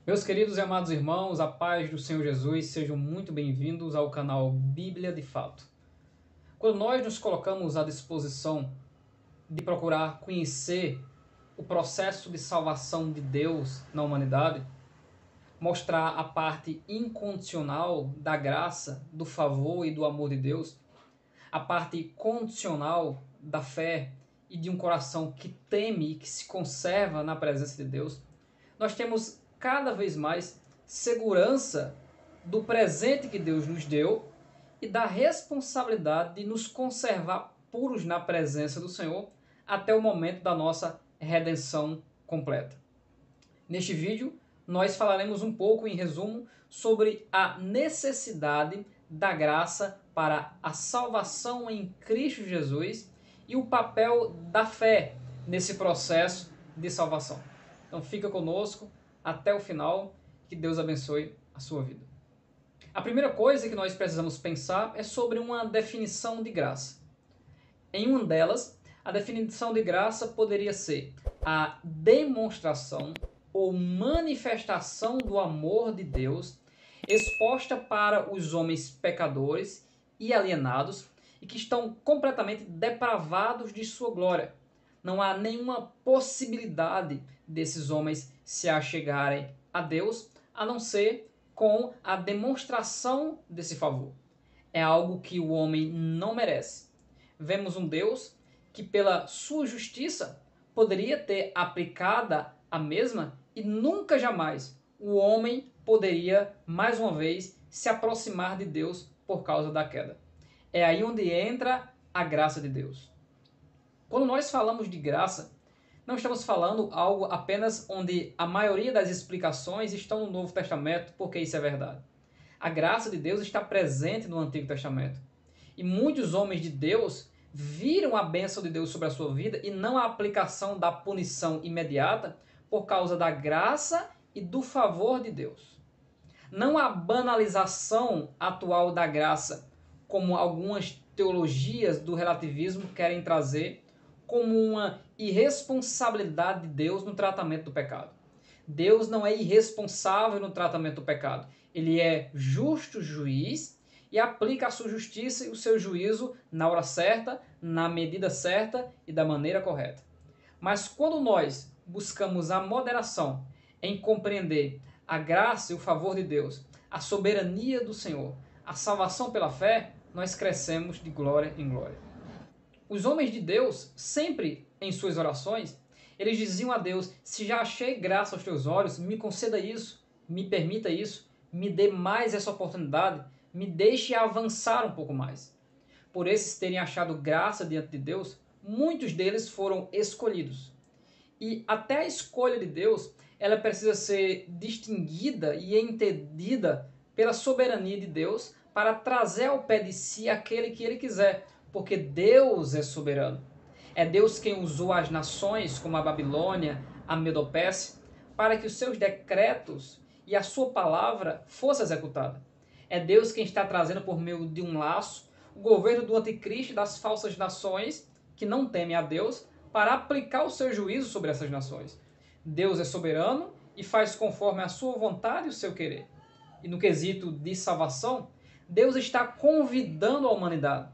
Meus queridos e amados irmãos, a paz do Senhor Jesus, sejam muito bem-vindos ao canal Bíblia de Fato. Quando nós nos colocamos à disposição de procurar conhecer o processo de salvação de Deus na humanidade, mostrar a parte incondicional da graça, do favor e do amor de Deus, a parte condicional da fé e de um coração que teme e que se conserva na presença de Deus, nós temos cada vez mais segurança do presente que Deus nos deu e da responsabilidade de nos conservar puros na presença do Senhor até o momento da nossa redenção completa. Neste vídeo, nós falaremos um pouco, em resumo, sobre a necessidade da graça para a salvação em Cristo Jesus e o papel da fé nesse processo de salvação. Então fica conosco até o final, que Deus abençoe a sua vida. A primeira coisa que nós precisamos pensar é sobre uma definição de graça. Em uma delas, a definição de graça poderia ser a demonstração ou manifestação do amor de Deus exposta para os homens pecadores e alienados e que estão completamente depravados de sua glória. Não há nenhuma possibilidade desses homens se achegarem a Deus, a não ser com a demonstração desse favor. É algo que o homem não merece. Vemos um Deus que, pela sua justiça, poderia ter aplicada a mesma e nunca jamais o homem poderia, mais uma vez, se aproximar de Deus por causa da queda. É aí onde entra a graça de Deus. Quando nós falamos de graça, não estamos falando algo apenas onde a maioria das explicações estão no Novo Testamento, porque isso é verdade. A graça de Deus está presente no Antigo Testamento. E muitos homens de Deus viram a bênção de Deus sobre a sua vida e não a aplicação da punição imediata por causa da graça e do favor de Deus. Não a banalização atual da graça, como algumas teologias do relativismo querem trazer, como uma irresponsabilidade de Deus no tratamento do pecado. Deus não é irresponsável no tratamento do pecado. Ele é justo juiz e aplica a sua justiça e o seu juízo na hora certa, na medida certa e da maneira correta. Mas quando nós buscamos a moderação em compreender a graça e o favor de Deus, a soberania do Senhor, a salvação pela fé, nós crescemos de glória em glória. Os homens de Deus, sempre em suas orações, eles diziam a Deus: se já achei graça aos teus olhos, me conceda isso, me permita isso, me dê mais essa oportunidade, me deixe avançar um pouco mais. Por esses terem achado graça diante de Deus, muitos deles foram escolhidos. E até a escolha de Deus, ela precisa ser distinguida e entendida pela soberania de Deus para trazer ao pé de si aquele que ele quiser, porque Deus é soberano. É Deus quem usou as nações, como a Babilônia, a Medopécia, para que os seus decretos e a sua palavra fosse executada. É Deus quem está trazendo por meio de um laço o governo do anticristo e das falsas nações que não temem a Deus para aplicar o seu juízo sobre essas nações. Deus é soberano e faz conforme a sua vontade e o seu querer. E no quesito de salvação, Deus está convidando a humanidade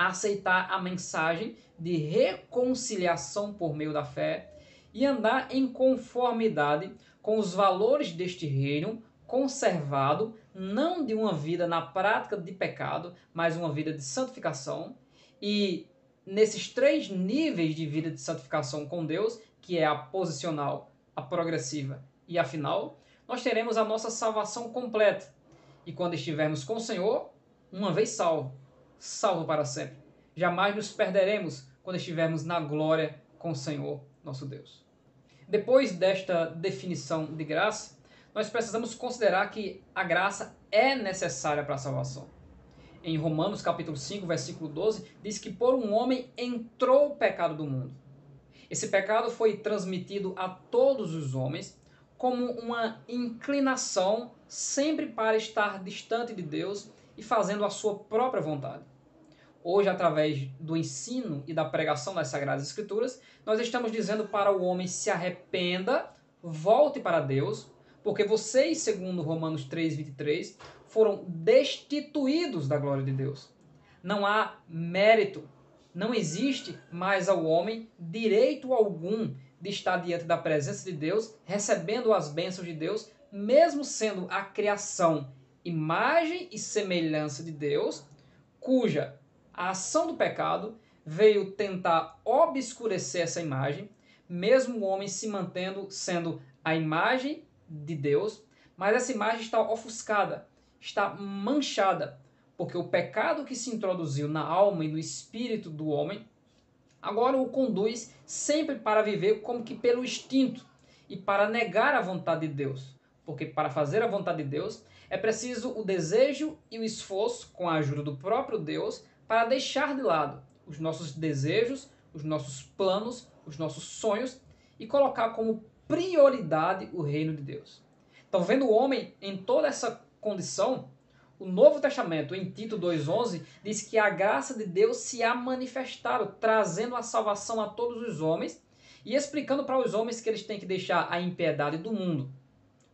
a aceitar a mensagem de reconciliação por meio da fé e andar em conformidade com os valores deste reino, conservado não de uma vida na prática de pecado, mas uma vida de santificação. E nesses três níveis de vida de santificação com Deus, que é a posicional, a progressiva e a final, nós teremos a nossa salvação completa. E quando estivermos com o Senhor, uma vez salvo, salvo para sempre. Jamais nos perderemos quando estivermos na glória com o Senhor, nosso Deus. Depois desta definição de graça, nós precisamos considerar que a graça é necessária para a salvação. Em Romanos capítulo 5, versículo 12, diz que por um homem entrou o pecado do mundo. Esse pecado foi transmitido a todos os homens como uma inclinação sempre para estar distante de Deus e fazendo a sua própria vontade. Hoje, através do ensino e da pregação das Sagradas Escrituras, nós estamos dizendo para o homem: se arrependa, volte para Deus, Porque vocês, segundo Romanos 3:23, foram destituídos da glória de Deus. Não há mérito, não existe mais ao homem direito algum de estar diante da presença de Deus, recebendo as bênçãos de Deus, mesmo sendo a criação, imagem e semelhança de Deus, cuja a ação do pecado veio tentar obscurecer essa imagem, mesmo o homem se mantendo sendo a imagem de Deus, mas essa imagem está ofuscada, está manchada, porque o pecado que se introduziu na alma e no espírito do homem agora o conduz sempre para viver como que pelo instinto e para negar a vontade de Deus. Porque para fazer a vontade de Deus é preciso o desejo e o esforço com a ajuda do próprio Deus para deixar de lado os nossos desejos, os nossos planos, os nossos sonhos e colocar como prioridade o reino de Deus. Então, vendo o homem em toda essa condição, o Novo Testamento, em Tito 2,11, diz que a graça de Deus se há manifestado, trazendo a salvação a todos os homens e explicando para os homens que eles têm que deixar a impiedade do mundo.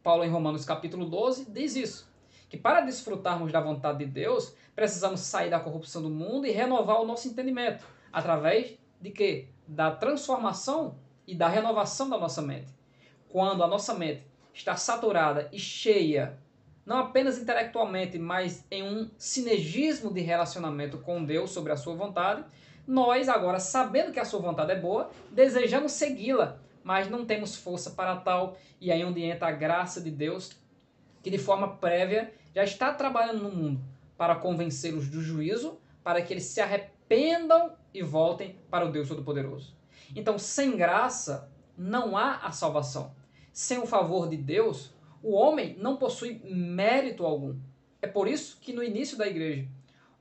Paulo, em Romanos capítulo 12, diz isso, que para desfrutarmos da vontade de Deus, precisamos sair da corrupção do mundo e renovar o nosso entendimento. Através de quê? Da transformação e da renovação da nossa mente. Quando a nossa mente está saturada e cheia, não apenas intelectualmente, mas em um sinergismo de relacionamento com Deus sobre a sua vontade, nós agora, sabendo que a sua vontade é boa, desejamos segui-la, mas não temos força para tal, e aí onde entra a graça de Deus, que de forma prévia já está trabalhando no mundo para convencê-los do juízo, para que eles se arrependam e voltem para o Deus Todo-Poderoso. Então, sem graça, não há a salvação. Sem o favor de Deus, o homem não possui mérito algum. É por isso que no início da igreja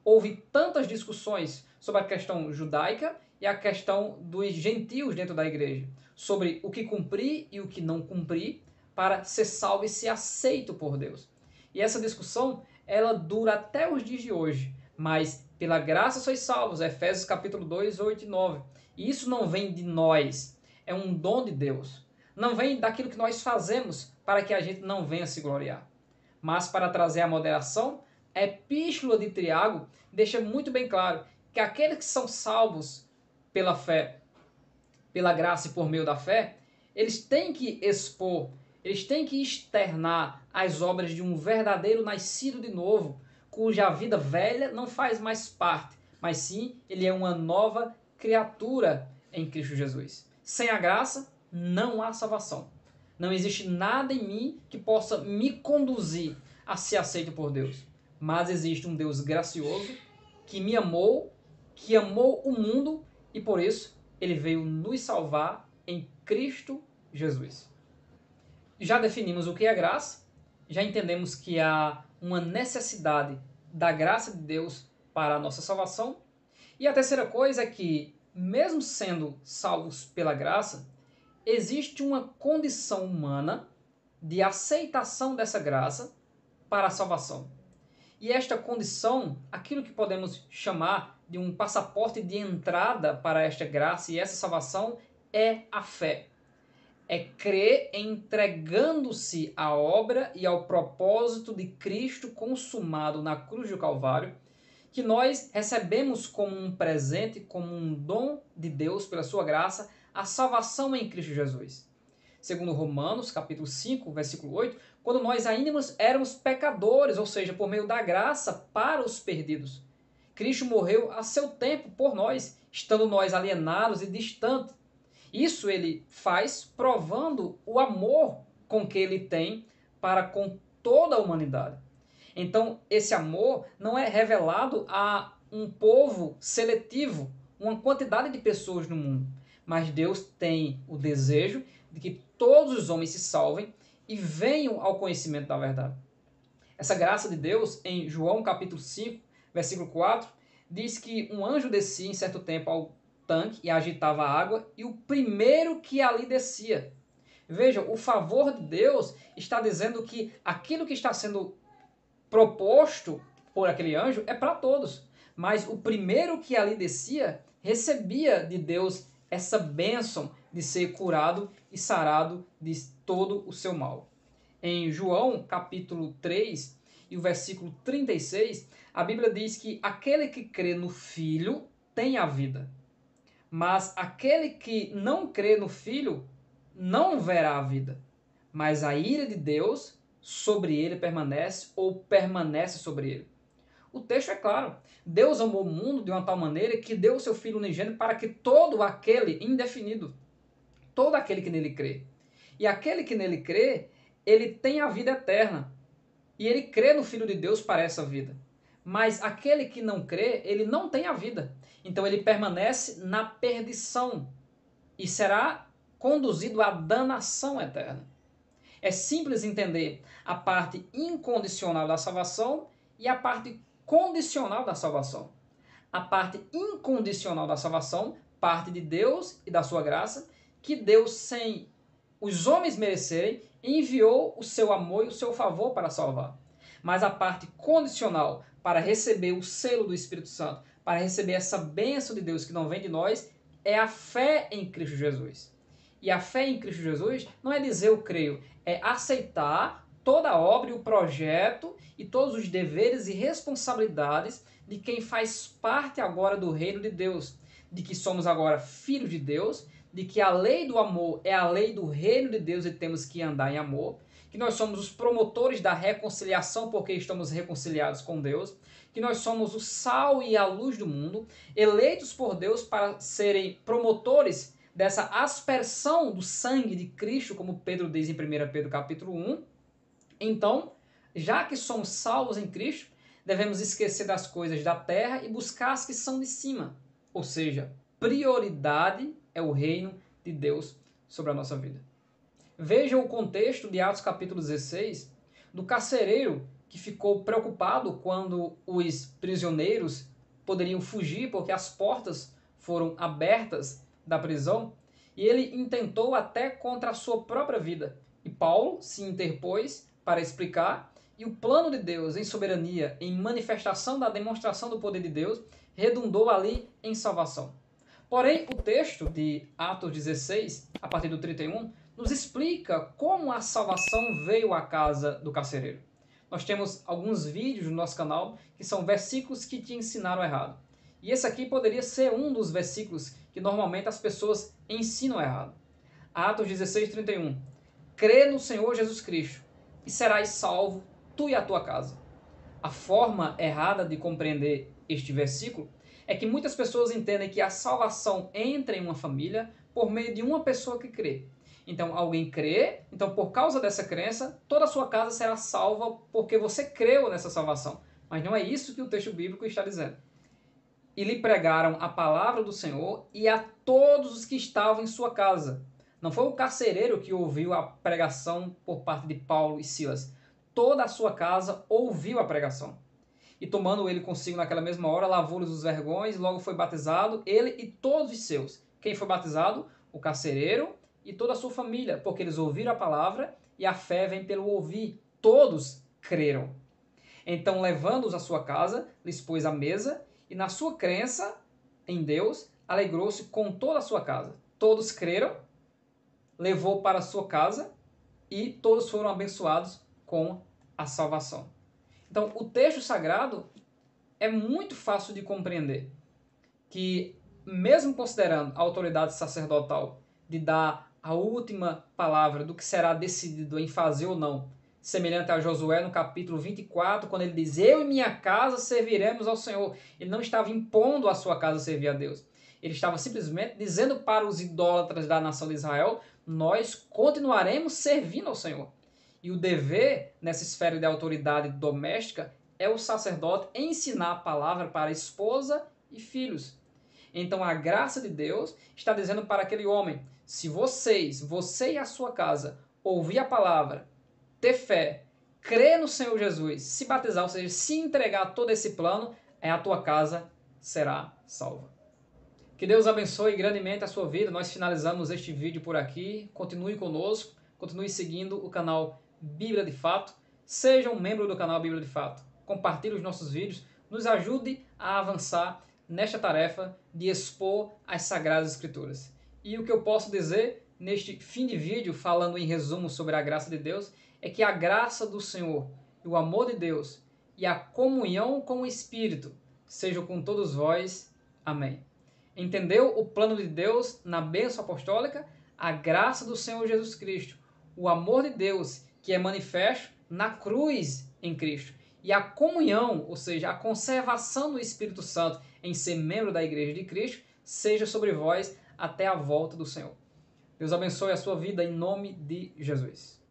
houve tantas discussões sobre a questão judaica e a questão dos gentios dentro da igreja, sobre o que cumprir e o que não cumprir para ser salvo e ser aceito por Deus. E essa discussão, ela dura até os dias de hoje, mas pela graça sois salvos, Efésios capítulo 2, 8 e 9. E isso não vem de nós, é um dom de Deus. Não vem daquilo que nós fazemos para que a gente não venha se gloriar. Mas para trazer a moderação, a epístola de Tiago deixa muito bem claro que aqueles que são salvos pela fé, pela graça e por meio da fé, eles têm que expor, eles têm que externar as obras de um verdadeiro nascido de novo, cuja vida velha não faz mais parte, mas sim ele é uma nova criatura em Cristo Jesus. Sem a graça, não há salvação. Não existe nada em mim que possa me conduzir a ser aceito por Deus. Mas existe um Deus gracioso que me amou, que amou o mundo e por isso ele veio nos salvar em Cristo Jesus. Já definimos o que é graça, já entendemos que há uma necessidade da graça de Deus para a nossa salvação. E a terceira coisa é que, mesmo sendo salvos pela graça, existe uma condição humana de aceitação dessa graça para a salvação. E esta condição, aquilo que podemos chamar de um passaporte de entrada para esta graça e essa salvação, é a fé. É crer entregando-se à obra e ao propósito de Cristo consumado na cruz do Calvário, que nós recebemos como um presente, como um dom de Deus pela sua graça, a salvação em Cristo Jesus. Segundo Romanos, capítulo 5, versículo 8, quando nós ainda éramos pecadores, ou seja, por meio da graça para os perdidos. Cristo morreu a seu tempo por nós, estando nós alienados e distantes. Isso ele faz provando o amor com que ele tem para com toda a humanidade. Então, esse amor não é revelado a um povo seletivo, uma quantidade de pessoas no mundo. Mas Deus tem o desejo de que todos os homens se salvem e venham ao conhecimento da verdade. Essa graça de Deus, em João capítulo 5, versículo 4, diz que um anjo descia em certo tempo ao tanque e agitava a água, e o primeiro que ali descia. Veja, o favor de Deus está dizendo que aquilo que está sendo proposto por aquele anjo é para todos. Mas o primeiro que ali descia recebia de Deus essa bênção de ser curado e sarado de todo o seu mal. Em João, capítulo 3, e o versículo 36, a Bíblia diz que aquele que crê no Filho tem a vida, mas aquele que não crê no Filho não verá a vida, mas a ira de Deus sobre ele permanece ou permanece sobre ele. O texto é claro. Deus amou o mundo de uma tal maneira que deu o seu Filho unigênito para que todo aquele, indefinido, todo aquele que nele crê. E aquele que nele crê, ele tem a vida eterna. E ele crê no Filho de Deus para essa vida. Mas aquele que não crê, ele não tem a vida. Então ele permanece na perdição e será conduzido à danação eterna. É simples entender a parte incondicional da salvação e a parte condicional da salvação. A parte incondicional da salvação parte de Deus e da sua graça, que Deus, sem os homens merecerem, enviou o seu amor e o seu favor para salvar. Mas a parte condicional, para receber o selo do Espírito Santo, para receber essa bênção de Deus que não vem de nós, é a fé em Cristo Jesus. E a fé em Cristo Jesus não é dizer eu creio, é aceitar toda a obra e o projeto e todos os deveres e responsabilidades de quem faz parte agora do reino de Deus, de que somos agora filhos de Deus, de que a lei do amor é a lei do reino de Deus e temos que andar em amor, que nós somos os promotores da reconciliação porque estamos reconciliados com Deus, que nós somos o sal e a luz do mundo, eleitos por Deus para serem promotores dessa aspersão do sangue de Cristo, como Pedro diz em 1 Pedro capítulo 1. Então, já que somos salvos em Cristo, devemos esquecer das coisas da terra e buscar as que são de cima. Ou seja, prioridade é o reino de Deus sobre a nossa vida. Veja o contexto de Atos capítulo 16, do carcereiro que ficou preocupado quando os prisioneiros poderiam fugir porque as portas foram abertas da prisão, e ele intentou até contra a sua própria vida. E Paulo se interpôs para explicar, e o plano de Deus em soberania, em manifestação da demonstração do poder de Deus, redundou ali em salvação. Porém, o texto de Atos 16, a partir do 31, nos explica como a salvação veio à casa do carcereiro. Nós temos alguns vídeos no nosso canal que são versículos que te ensinaram errado. E esse aqui poderia ser um dos versículos que normalmente as pessoas ensinam errado. Atos 16, 31. Crê no Senhor Jesus Cristo e serás salvo, tu e a tua casa. A forma errada de compreender este versículo é que muitas pessoas entendem que a salvação entra em uma família por meio de uma pessoa que crê. Então, alguém crê, então por causa dessa crença, toda a sua casa será salva porque você creu nessa salvação. Mas não é isso que o texto bíblico está dizendo. E lhe pregaram a palavra do Senhor e a todos os que estavam em sua casa. Não foi o carcereiro que ouviu a pregação por parte de Paulo e Silas. Toda a sua casa ouviu a pregação. E tomando ele consigo naquela mesma hora, lavou-lhes os vergões, logo foi batizado, ele e todos os seus. Quem foi batizado? O carcereiro e toda a sua família, porque eles ouviram a palavra e a fé vem pelo ouvir. Todos creram. Então, levando-os à sua casa, lhes pôs à mesa, e na sua crença em Deus, alegrou-se com toda a sua casa. Todos creram, levou para a sua casa e todos foram abençoados com a salvação. Então, o texto sagrado é muito fácil de compreender que, mesmo considerando a autoridade sacerdotal de dar a última palavra do que será decidido em fazer ou não, semelhante a Josué no capítulo 24, quando ele diz, eu e minha casa serviremos ao Senhor. Ele não estava impondo a sua casa servir a Deus. Ele estava simplesmente dizendo para os idólatras da nação de Israel, nós continuaremos servindo ao Senhor. E o dever, nessa esfera de autoridade doméstica, é o sacerdote ensinar a palavra para a esposa e filhos. Então a graça de Deus está dizendo para aquele homem, se você e a sua casa, ouvir a palavra, ter fé, crer no Senhor Jesus, se batizar, ou seja, se entregar a todo esse plano, a tua casa será salva. Que Deus abençoe grandemente a sua vida. Nós finalizamos este vídeo por aqui. Continue conosco, continue seguindo o canal Bíblia de Fato. Seja um membro do canal Bíblia de Fato. Compartilhe os nossos vídeos, nos ajude a avançar nesta tarefa de expor as Sagradas Escrituras. E o que eu posso dizer neste fim de vídeo, falando em resumo sobre a graça de Deus, é que a graça do Senhor, e o amor de Deus e a comunhão com o Espírito sejam com todos vós. Amém. Entendeu o plano de Deus na bênção apostólica? A graça do Senhor Jesus Cristo, o amor de Deus que é manifesto na cruz em Cristo, e a comunhão, ou seja, a conservação do Espírito Santo em ser membro da Igreja de Cristo, seja sobre vós até a volta do Senhor. Deus abençoe a sua vida em nome de Jesus.